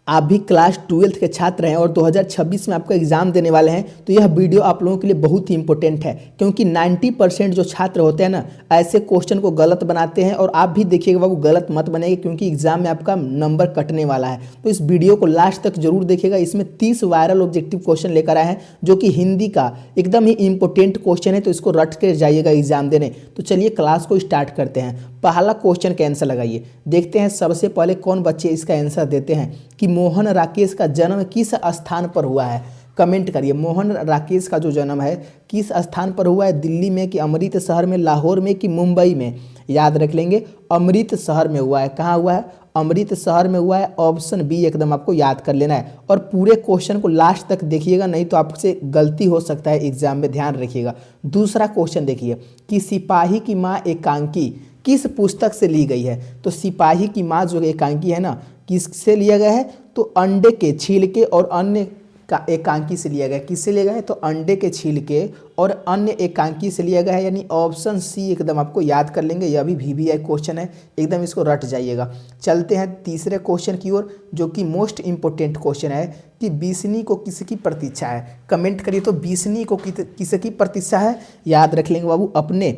आप भी class 12th के छात्र हैं और 2026 में आपका एग्जाम देने वाले हैं तो यह वीडियो आप लोगों के लिए बहुत ही इंपॉर्टेंट है, क्योंकि 90% जो छात्र होते हैं ना ऐसे क्वेश्चन को गलत बनाते हैं। और आप भी देखिएगा बाबू, गलत मत बनेंगे, क्योंकि एग्जाम में आपका नंबर कटने वाला है। तो इस वीडियो को लास्ट तक जरूर देखिएगा। इसमें 30 वायरल ऑब्जेक्टिव क्वेश्चन लेकर आए हैं जो कि हिंदी का एकदम ही इंपॉर्टेंट क्वेश्चन है, तो इसको रट कर जाइएगा एग्जाम देने। तो चलिए क्लास को स्टार्ट करते हैं। पहला क्वेश्चन का आंसर लगाइए। देखते हैं सबसे पहले कौन बच्चे इसका आंसर देते हैं कि मोहन राकेश का जन्म किस स्थान पर हुआ है। कमेंट करिए, मोहन राकेश का जो जन्म है किस स्थान पर हुआ है, दिल्ली में कि अमृत शहर में, लाहौर में कि मुंबई में। याद रख लेंगे, अमृत शहर में हुआ है। कहाँ हुआ है? अमृत शहर में हुआ है। ऑप्शन बी एकदम आपको याद कर लेना है और पूरे क्वेश्चन को लास्ट तक देखिएगा, नहीं तो आपसे गलती हो सकता है एग्जाम में, ध्यान रखिएगा। दूसरा क्वेश्चन देखिए कि सिपाही की माँ एकांकी किस पुस्तक से ली गई है। तो सिपाही की माँ जो एकांकी है ना, किससे लिया गया है? तो अंडे के छिलके और अन्य का एकांकी से लिया गया है। किससे लिया गया है? तो अंडे के छिलके और अन्य एकांकी से लिया गया है, यानी ऑप्शन सी एकदम आपको याद कर लेंगे। यह भी VVI क्वेश्चन है, एकदम इसको रट जाइएगा। चलते हैं तीसरे क्वेश्चन की ओर, जो कि मोस्ट इंपोर्टेंट क्वेश्चन है कि बीसनी को किसकी प्रतीक्षा है। कमेंट करिए तो बीसनी को किसकी प्रतीक्षा है। याद रख लेंगे बाबू अपने,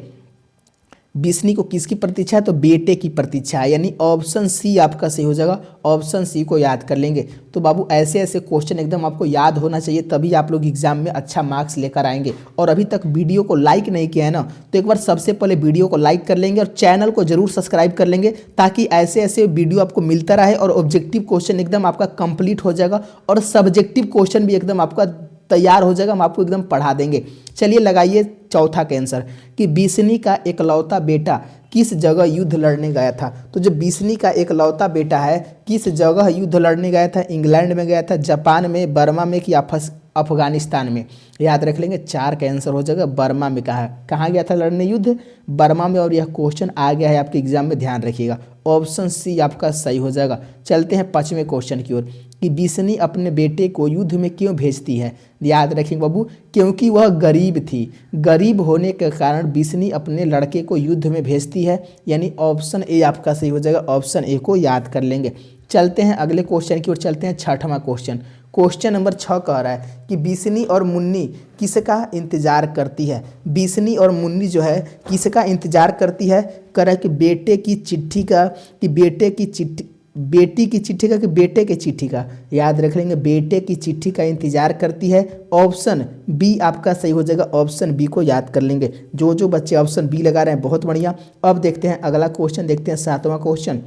बीसनी को किसकी प्रतीक्षा है? तो बेटे की प्रतीक्षा है, यानी ऑप्शन सी आपका सही हो जाएगा। ऑप्शन सी को याद कर लेंगे। तो बाबू ऐसे ऐसे क्वेश्चन एकदम आपको याद होना चाहिए, तभी आप लोग एग्जाम में अच्छा मार्क्स लेकर आएंगे। और अभी तक वीडियो को लाइक नहीं किया है ना, तो एक बार सबसे पहले वीडियो को लाइक कर लेंगे और चैनल को जरूर सब्सक्राइब कर लेंगे, ताकि ऐसे ऐसे वीडियो आपको मिलता रहे और ऑब्जेक्टिव क्वेश्चन एकदम आपका कंप्लीट हो जाएगा और सब्जेक्टिव क्वेश्चन भी एकदम आपका तैयार हो जाएगा। हम आपको एकदम पढ़ा देंगे। चलिए लगाइए चौथा का आंसर कि बीसनी का एकलौता बेटा किस जगह युद्ध लड़ने गया था। तो जो बीसनी का एकलौता बेटा है किस जगह युद्ध लड़ने गया था? इंग्लैंड में गया था, जापान में, बर्मा में कि अफगानिस्तान में। याद रख लेंगे, 4 का आंसर हो जाएगा बर्मा में। कहाँ गया था लड़ने युद्ध? बर्मा में। और यह क्वेश्चन आ गया है आपके एग्जाम में, ध्यान रखिएगा। ऑप्शन सी आपका सही हो जाएगा। चलते हैं 5वें क्वेश्चन की ओर कि बीसनी अपने बेटे को युद्ध में क्यों भेजती है। याद रखेंगे बाबू, क्योंकि वह गरीब थी। गरीब होने के कारण बीसनी अपने लड़के को युद्ध में भेजती है, यानी ऑप्शन ए आपका सही हो जाएगा। ऑप्शन ए को याद कर लेंगे। चलते हैं अगले क्वेश्चन की ओर, चलते हैं 6वां क्वेश्चन। क्वेश्चन नंबर 6 कह रहा है कि बीसनी और मुन्नी किसका इंतजार करती है। बीसनी और मुन्नी जो है किसका इंतजार करती है? कह रहा है कि बेटे की चिट्ठी का, कि बेटे की चिट्ठी, बेटी की चिट्ठी का कि बेटे के चिट्ठी का। याद रख लेंगे, बेटे की चिट्ठी का इंतजार करती है। ऑप्शन बी आपका सही हो जाएगा। ऑप्शन बी को याद कर लेंगे। जो बच्चे ऑप्शन बी लगा रहे हैं बहुत बढ़िया। अब देखते हैं अगला क्वेश्चन, देखते हैं 7वां क्वेश्चन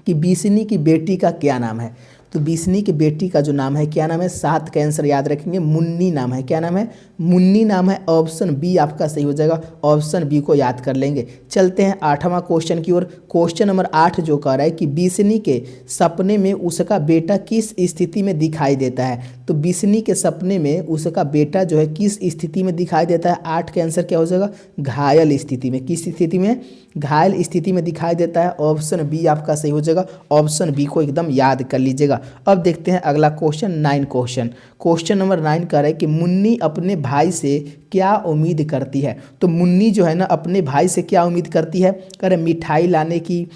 कि बीसनी की बेटी का क्या नाम है। तो बीसनी की बेटी का जो नाम है क्या नाम है? 7 का आंसर याद रखेंगे, मुन्नी नाम है। क्या नाम है? मुन्नी नाम है। ऑप्शन बी आपका सही हो जाएगा। ऑप्शन बी को याद कर लेंगे। चलते हैं 8वां क्वेश्चन की ओर। क्वेश्चन नंबर 8 जो कह रहा है कि बीसनी के सपने में उसका बेटा किस स्थिति में दिखाई देता है। तो बीसनी के सपने में उसका बेटा जो है किस स्थिति में दिखाई देता है? 8 का आंसर क्या हो जाएगा? घायल स्थिति में। किस स्थिति में? घायल स्थिति में दिखाई देता है। ऑप्शन बी आपका सही हो जाएगा। ऑप्शन बी को एकदम याद कर लीजिएगा। अब देखते हैं अगला क्वेश्चन, 9 क्वेश्चन। क्वेश्चन नंबर 9 कह रहा है कि मुन्नी अपने भाई से क्या उम्मीद करती है। तो मुन्नी जो है ना अपने भाई से क्या उम्मीद करती है? कह रहे मिठाई लाने की,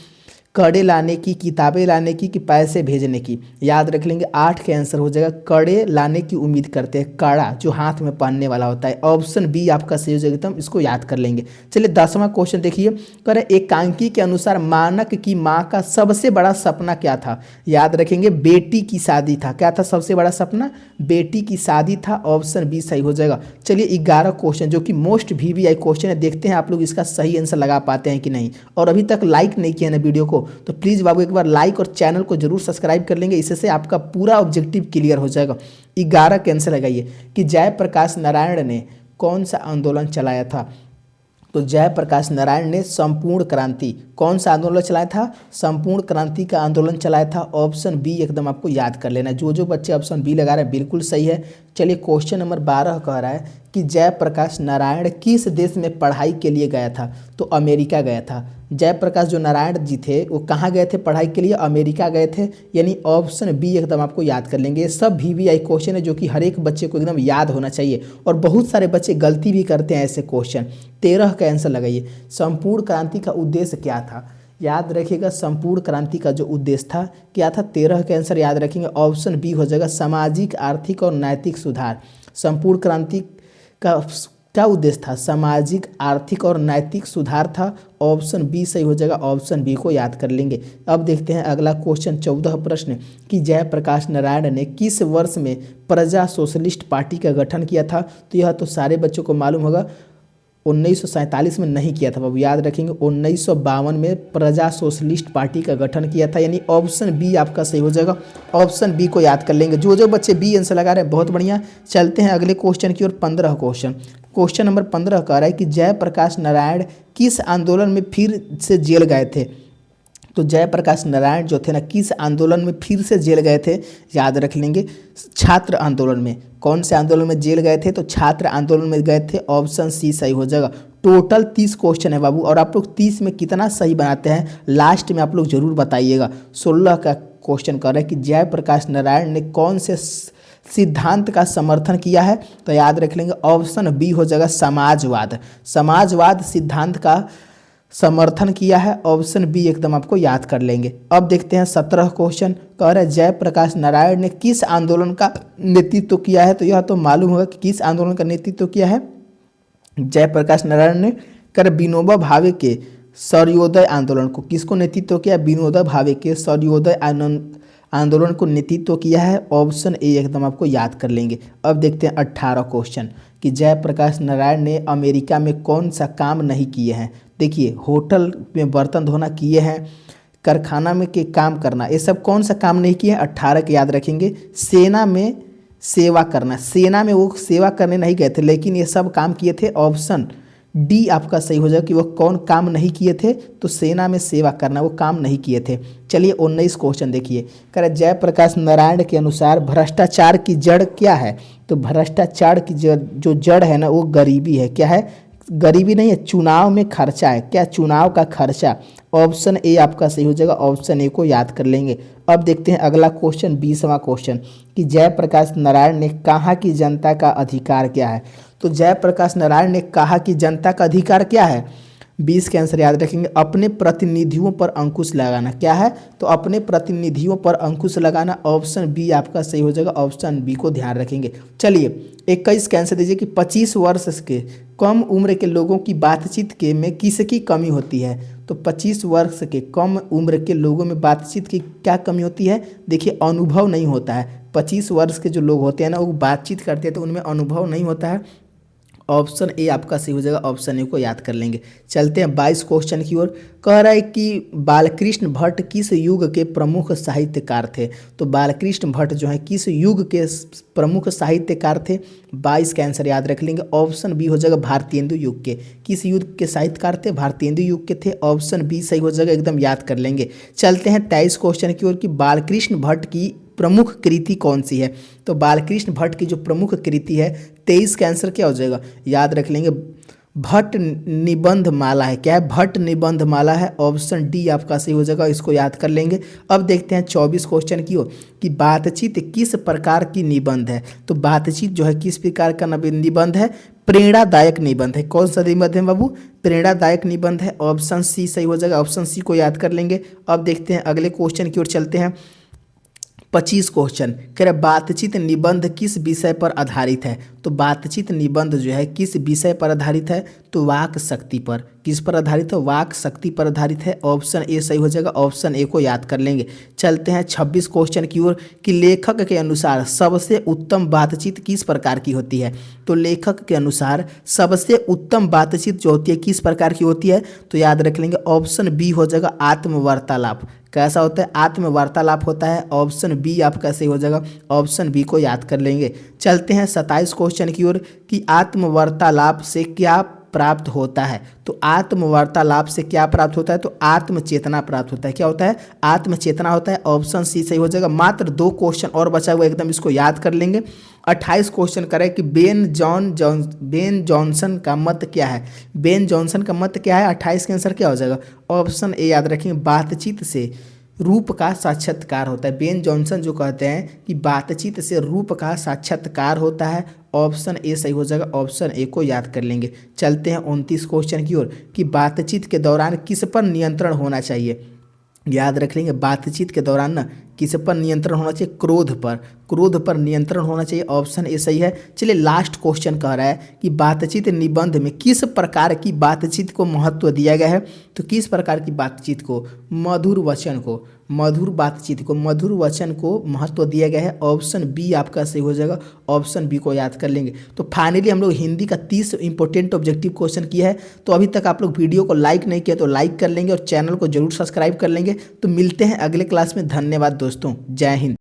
कड़े लाने की, किताबें लाने की कि पैसे भेजने की। याद रख लेंगे, 8 का आंसर हो जाएगा। कड़े लाने की उम्मीद करते हैं, कड़ा जो हाथ में पहनने वाला होता है। ऑप्शन बी आपका सही हो जाएगा, एकदम इसको याद कर लेंगे। चलिए 10वां क्वेश्चन देखिए, कह रहे एकांकी के अनुसार मानक की माँ का सबसे बड़ा सपना क्या था। याद रखेंगे, बेटी की शादी था। क्या था सबसे बड़ा सपना? बेटी की शादी था। ऑप्शन बी सही हो जाएगा। चलिए 11 क्वेश्चन जो कि मोस्ट VVI क्वेश्चन है, देखते हैं आप लोग इसका सही आंसर लगा पाते हैं कि नहीं। और अभी तक लाइक नहीं किया ना वीडियो को, तो प्लीज़ बाबू एक बार लाइक और चैनल को जरूर सब्सक्राइब कर लेंगे, इससे आपका पूरा ऑब्जेक्टिव क्लियर हो जाएगा। 11 का आंसर लगाइए कि जयप्रकाश नारायण ने कौन सा आंदोलन चलाया था। तो जयप्रकाश नारायण ने संपूर्ण क्रांति, कौन सा आंदोलन चलाया था? संपूर्ण क्रांति का आंदोलन चलाया था। ऑप्शन बी एकदम आपको याद कर लेना है। जो बच्चे ऑप्शन बी लगा रहे हैं बिल्कुल सही है। चलिए क्वेश्चन नंबर 12 कह रहा है कि जयप्रकाश नारायण किस देश में पढ़ाई के लिए गया था। तो अमेरिका गया था। जयप्रकाश जो नारायण जी थे वो कहाँ गए थे पढ़ाई के लिए? अमेरिका गए थे, यानी ऑप्शन बी एकदम आपको याद कर लेंगे। ये सब VVI क्वेश्चन है जो कि हर एक बच्चे को एकदम याद होना चाहिए, और बहुत सारे बच्चे गलती भी करते हैं ऐसे क्वेश्चन। 13 का आंसर लगाइए, संपूर्ण क्रांति का उद्देश्य क्या था। याद रखिएगा संपूर्ण क्रांति का जो उद्देश्य था क्या था, 13 का आंसर याद रखेंगे ऑप्शन बी हो जाएगा सामाजिक आर्थिक और नैतिक सुधार। संपूर्ण क्रांति का क्या उद्देश्य था, सामाजिक आर्थिक और नैतिक सुधार था। ऑप्शन बी सही हो जाएगा, ऑप्शन बी को याद कर लेंगे। अब देखते हैं अगला क्वेश्चन 14 प्रश्न कि जयप्रकाश नारायण ने किस वर्ष में प्रजा सोशलिस्ट पार्टी का गठन किया था। तो यह तो सारे बच्चों को मालूम होगा, 1947 में नहीं किया था बाबू, याद रखेंगे 1952 में प्रजा सोशलिस्ट पार्टी का गठन किया था, यानी ऑप्शन बी आपका सही हो जाएगा। ऑप्शन बी को याद कर लेंगे। जो जो बच्चे बी आंसर लगा रहे हैं बहुत बढ़िया। चलते हैं अगले क्वेश्चन की ओर। 15 क्वेश्चन, क्वेश्चन नंबर 15 कह रहा है कि जयप्रकाश नारायण किस आंदोलन में फिर से जेल गए थे। तो जयप्रकाश नारायण जो थे ना किस आंदोलन में फिर से जेल गए थे, याद रख लेंगे छात्र आंदोलन में। कौन से आंदोलन में जेल गए थे, तो छात्र आंदोलन में गए थे, ऑप्शन सी सही हो जाएगा। टोटल 30 क्वेश्चन है बाबू, और आप लोग 30 में कितना सही बनाते हैं लास्ट में आप लोग जरूर बताइएगा। 16 का क्वेश्चन कर रहा है कि जयप्रकाश नारायण ने कौन से सिद्धांत का समर्थन किया है। तो याद रख लेंगे ऑप्शन बी हो जाएगा समाजवाद। समाजवाद सिद्धांत का समर्थन किया है, ऑप्शन बी एकदम आपको याद कर लेंगे। अब देखते हैं 17 क्वेश्चन कह रहे हैं जयप्रकाश नारायण ने किस आंदोलन का नेतृत्व किया है। तो यह तो मालूम होगा कि किस आंदोलन का नेतृत्व किया है। जयप्रकाश नारायण ने कर विनोबा भावे के सर्वोदय आंदोलन को, किसको नेतृत्व किया, विनोबा भावे के सर्वोदय आंदोलन को नेतृत्व किया है, ऑप्शन ए एकदम आपको याद कर लेंगे। अब देखते हैं 18 क्वेश्चन कि जयप्रकाश नारायण ने अमेरिका में कौन सा काम नहीं किए हैं। देखिए होटल में बर्तन धोना किए हैं, कारखाना में के काम करना, ये सब कौन सा काम नहीं किए हैं। 18 के याद रखेंगे। सेना में सेवा करना, सेना में वो सेवा करने नहीं गए थे, लेकिन ये सब काम किए थे, ऑप्शन डी आपका सही हो जाएगा कि वो कौन काम नहीं किए थे। तो सेना में सेवा करना वो काम नहीं किए थे। चलिए 19 क्वेश्चन देखिए, कह रहे जयप्रकाश नारायण के अनुसार भ्रष्टाचार की जड़ क्या है। तो भ्रष्टाचार की जो जड़ है ना वो गरीबी है। क्या है, गरीबी नहीं है, चुनाव में खर्चा है। क्या, चुनाव का खर्चा। ऑप्शन ए आपका सही हो जाएगा, ऑप्शन ए को याद कर लेंगे। अब देखते हैं अगला क्वेश्चन 20वां क्वेश्चन कि जयप्रकाश नारायण ने कहा कि जनता का अधिकार क्या है। तो जयप्रकाश नारायण ने कहा कि जनता का अधिकार क्या है। 20 के आंसर याद रखेंगे अपने प्रतिनिधियों पर अंकुश लगाना। क्या है, तो अपने प्रतिनिधियों पर अंकुश लगाना, ऑप्शन बी आपका सही हो जाएगा, ऑप्शन बी को ध्यान रखेंगे। चलिए 21 का आंसर दीजिए कि 25 वर्ष के कम उम्र के लोगों की बातचीत के में किसकी कमी होती है। तो 25 वर्ष के कम उम्र के लोगों में बातचीत की क्या कमी होती है। देखिए अनुभव नहीं होता है। 25 वर्ष के जो लोग होते हैं ना वो बातचीत करते हैं तो उनमें अनुभव नहीं होता है, ऑप्शन ए आपका सही हो जाएगा, ऑप्शन ए को याद कर लेंगे। चलते हैं 22 क्वेश्चन की ओर। कह रहा है कि बालकृष्ण भट्ट किस युग के प्रमुख साहित्यकार थे। तो बालकृष्ण भट्ट जो है किस युग के प्रमुख साहित्यकार थे। 22 का आंसर याद रख लेंगे, ऑप्शन बी हो जाएगा भारतेंदु युग के। किस युग के साहित्यकार थे, भारतेंदु युग के थे, ऑप्शन बी सही हो जाएगा, एकदम याद कर लेंगे। चलते हैं 23 क्वेश्चन की ओर कि बालकृष्ण भट्ट की प्रमुख कृति कौन सी है। तो बालकृष्ण भट्ट की जो प्रमुख कृति है, 23 का आंसर क्या हो जाएगा, याद रख लेंगे भट्ट निबंध माला है। क्या है, भट्ट निबंध माला है, ऑप्शन डी आपका सही हो जाएगा, इसको याद कर लेंगे। अब देखते हैं 24 क्वेश्चन की ओर कि बातचीत किस प्रकार की निबंध है। तो बातचीत जो है किस प्रकार का निबंध है, प्रेरणादायक निबंध है। कौन सा निबंध है बाबू, प्रेरणादायक निबंध है, ऑप्शन सी सही हो जाएगा, ऑप्शन सी को याद कर लेंगे। अब देखते हैं अगले क्वेश्चन की ओर चलते हैं। 25 क्वेश्चन कह रहे बातचीत निबंध किस विषय पर आधारित है। तो बातचीत निबंध जो है किस विषय पर आधारित है, तो वाक शक्ति पर। किस पर आधारित है, वाक शक्ति पर आधारित है, ऑप्शन ए सही हो जाएगा, ऑप्शन ए को याद कर लेंगे। चलते हैं 26 क्वेश्चन की ओर कि लेखक के अनुसार सबसे उत्तम बातचीत किस प्रकार की होती है। तो लेखक के अनुसार सबसे उत्तम बातचीत जो होती है किस प्रकार की होती है, तो याद रख लेंगे ऑप्शन बी हो जाएगा आत्मवार्तालाप। कैसा होता है, आत्मवार्तालाप होता है, ऑप्शन बी आपका सही हो जाएगा, ऑप्शन बी को याद कर लेंगे। चलते हैं 27 क्वेश्चन की ओर कि आत्मवार्तालाप से क्या प्राप्त होता है। तो आत्मवार्तालाप से क्या प्राप्त होता है, तो आत्मचेतना प्राप्त होता है। क्या होता है, आत्मचेतना होता है, ऑप्शन सी सही हो जाएगा। मात्र 2 क्वेश्चन और बचा हुआ, एकदम इसको याद कर लेंगे। 28 क्वेश्चन करें कि बेन जॉनसन का मत क्या है। बेन जॉनसन का मत क्या है, 28 का आंसर क्या हो जाएगा, ऑप्शन ए याद रखेंगे बातचीत से रूप का साक्षात्कार होता है। बेन जॉनसन जो कहते हैं कि बातचीत से रूप का साक्षात्कार होता है। ऑप्शन ए सही हो जाएगा, ऑप्शन ए को याद कर लेंगे। चलते हैं 29 क्वेश्चन की ओर कि बातचीत के दौरान किस पर नियंत्रण होना चाहिए। याद रख लेंगे, बातचीत के दौरान ना किस पर नियंत्रण होना चाहिए, क्रोध पर। क्रोध पर नियंत्रण होना चाहिए, ऑप्शन ए सही है। चलिए लास्ट क्वेश्चन कह रहा है कि बातचीत निबंध में किस प्रकार की बातचीत को महत्व दिया गया है। तो किस प्रकार की बातचीत को, मधुर वचन को, मधुर बातचीत को, मधुर वचन को महत्व दिया गया है। ऑप्शन बी आपका सही हो जाएगा, ऑप्शन बी को याद कर लेंगे। तो फाइनली हम लोग हिंदी का 30 इंपॉर्टेंट ऑब्जेक्टिव क्वेश्चन किया है। तो अभी तक आप लोग वीडियो को लाइक नहीं किया तो लाइक कर लेंगे और चैनल को जरूर सब्सक्राइब कर लेंगे। तो मिलते हैं अगले क्लास में। धन्यवाद दोस्तों, जय हिंद।